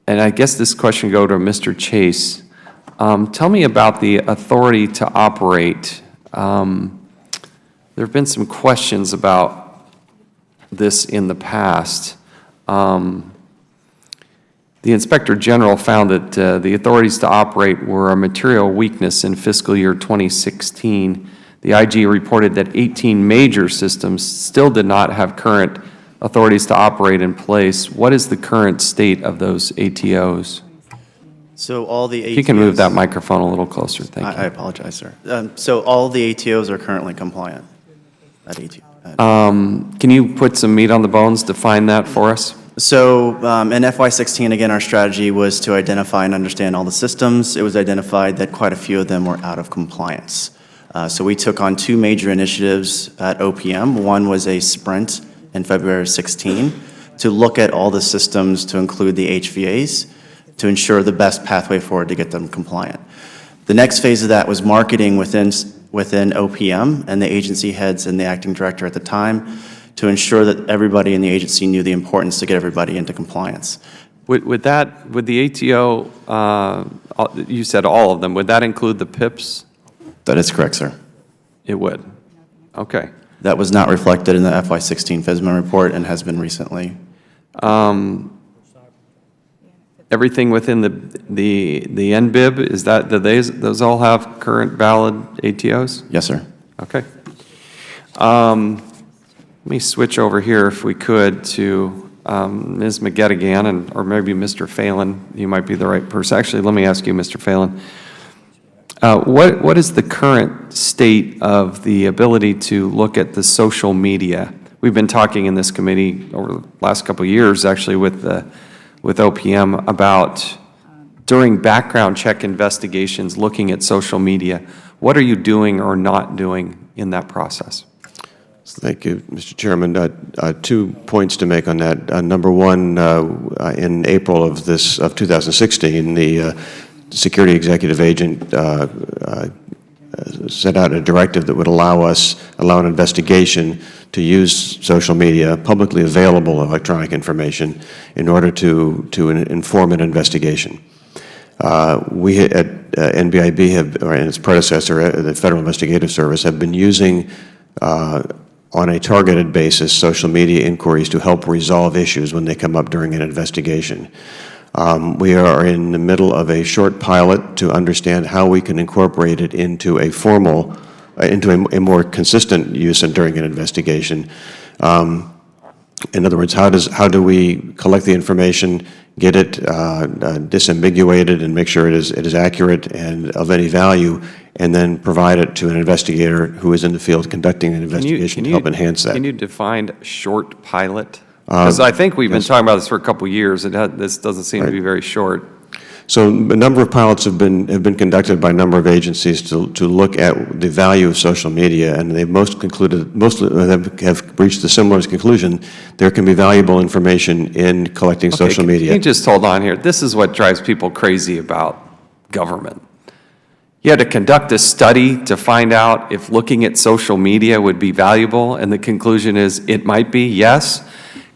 and I guess this question go to Mr. Chase. Tell me about the authority to operate. There have been some questions about this in the past. The Inspector General found that the authorities to operate were a material weakness in fiscal year 2016. The IG reported that 18 major systems still did not have current authorities to operate in place. What is the current state of those ATOs? So all the ATOs... If you can move that microphone a little closer, thank you. I apologize, sir. So all the ATOs are currently compliant at ATO. Can you put some meat on the bones, define that for us? So in FY16, again, our strategy was to identify and understand all the systems. It was identified that quite a few of them were out of compliance. So we took on two major initiatives at OPM. One was a sprint in February of 16 to look at all the systems to include the HVAs to ensure the best pathway forward to get them compliant. The next phase of that was marketing within OPM and the agency heads and the acting director at the time to ensure that everybody in the agency knew the importance to get everybody into compliance. Would the ATO, you said all of them, would that include the PIPs? That is correct, sir. It would. Okay. That was not reflected in the FY16 FSMA report and has been recently. Everything within the NBIB, is that, do those all have current valid ATOs? Yes, sir. Okay. Let me switch over here, if we could, to Ms. McGettigan, or maybe Mr. Phelan. You might be the right person. Actually, let me ask you, Mr. Phelan. What is the current state of the ability to look at the social media? We've been talking in this committee over the last couple of years, actually, with OPM about during background check investigations, looking at social media. What are you doing or not doing in that process? Thank you, Mr. Chairman. 2 points to make on that. Number one, in April of 2016, the security executive agent sent out a directive that would allow an investigation to use social media, publicly available electronic information, in order to inform an investigation. We at NBIB and its predecessor, the Federal Investigative Service, have been using on a targeted basis social media inquiries to help resolve issues when they come up during an investigation. We are in the middle of a short pilot to understand how we can incorporate it into a formal, into a more consistent use during an investigation. In other words, how do we collect the information, get it disambiguated, and make sure it is accurate and of any value, and then provide it to an investigator who is in the field conducting an investigation to help enhance that. Can you define short pilot? Because I think we've been talking about this for a couple of years. This doesn't seem to be very short. So a number of pilots have been conducted by a number of agencies to look at the value of social media, and they've most of them have reached a similar conclusion. There can be valuable information in collecting social media. Can you just hold on here? This is what drives people crazy about government. You had to conduct a study to find out if looking at social media would be valuable, and the conclusion is it might be, yes.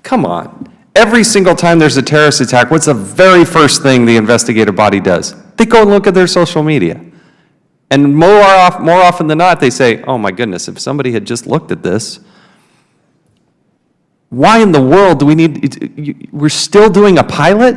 Come on. Every single time there's a terrorist attack, what's the very first thing the investigative body does? They go and look at their social media. And more often than not, they say, oh my goodness, if somebody had just looked at this, why in the world do we need, we're still doing a pilot?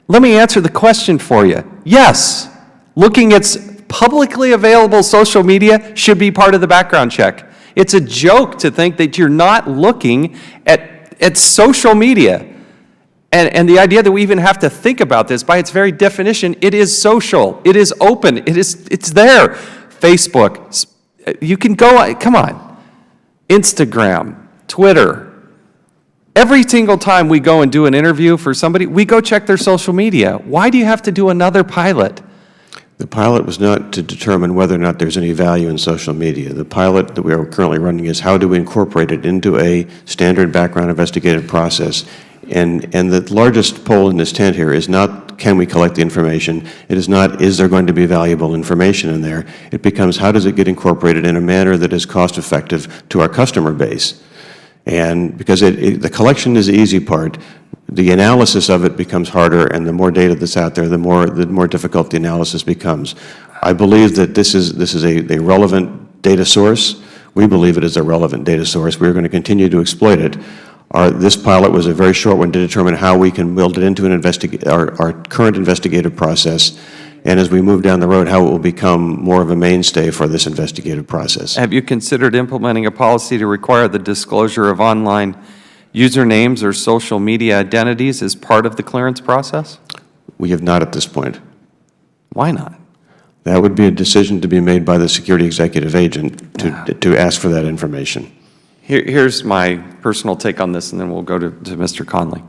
Let me answer the question for you. Yes, looking at publicly available social media should be part of the background check. It's a joke to think that you're not looking at social media. And the idea that we even have to think about this, by its very definition, it is social, it is open, it's there. Facebook, you can go, come on. Instagram, Twitter. Every single time we go and do an interview for somebody, we go check their social media. Why do you have to do another pilot? The pilot was not to determine whether or not there's any value in social media. The pilot that we are currently running is how do we incorporate it into a standard background investigative process. And the largest pole in this tent here is not can we collect the information. It is not is there going to be valuable information in there. It becomes how does it get incorporated in a manner that is cost effective to our customer base. And because the collection is the easy part, the analysis of it becomes harder, and the more data that's out there, the more difficult the analysis becomes. I believe that this is a relevant data source. We believe it is a relevant data source. We're going to continue to exploit it. This pilot was a very short one to determine how we can build it into our current investigative process, and as we move down the road, how it will become more of a mainstay for this investigative process. Have you considered implementing a policy to require the disclosure of online usernames or social media identities as part of the clearance process? We have not at this point. Why not? That would be a decision to be made by the security executive agent to ask for that information. Here's my personal take on this, and then we'll go to Mr. Conley.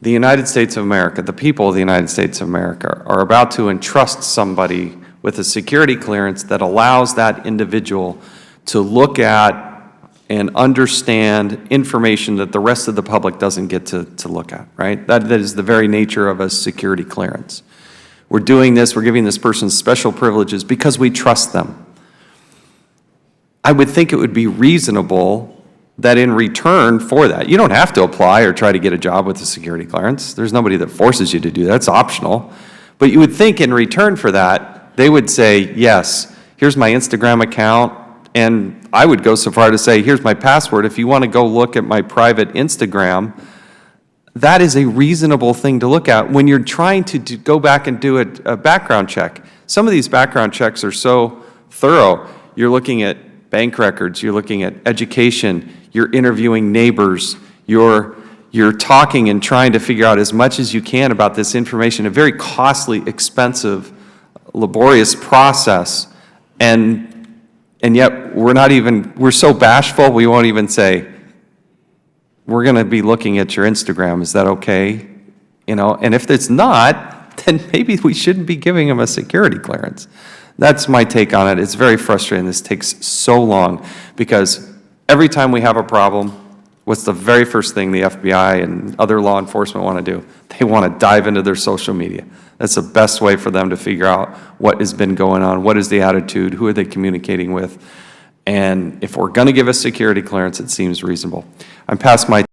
The United States of America, the people of the United States of America, are about to entrust somebody with a security clearance that allows that individual to look at and understand information that the rest of the public doesn't get to look at, right? That is the very nature of a security clearance. We're doing this, we're giving this person special privileges because we trust them. I would think it would be reasonable that in return for that, you don't have to apply or try to get a job with a security clearance. There's nobody that forces you to do that. It's optional. But you would think in return for that, they would say, yes, here's my Instagram account, and I would go so far to say, here's my password. If you want to go look at my private Instagram, that is a reasonable thing to look at when you're trying to go back and do a background check. Some of these background checks are so thorough. You're looking at bank records, you're looking at education, you're interviewing neighbors, you're talking and trying to figure out as much as you can about this information, a very costly, expensive, laborious process, and yet we're so bashful we won't even say, we're going to be looking at your Instagram, is that okay? You know, and if it's not, then maybe we shouldn't be giving them a security clearance. That's my take on it. It's very frustrating. This takes so long because every time we have a problem, what's the very first thing the FBI and other law enforcement want to do? They want to dive into their social media. That's the best way for them to figure out what has been going on, what is the attitude, who are they communicating with. And if we're going to give a security clearance, it seems reasonable. I'm past my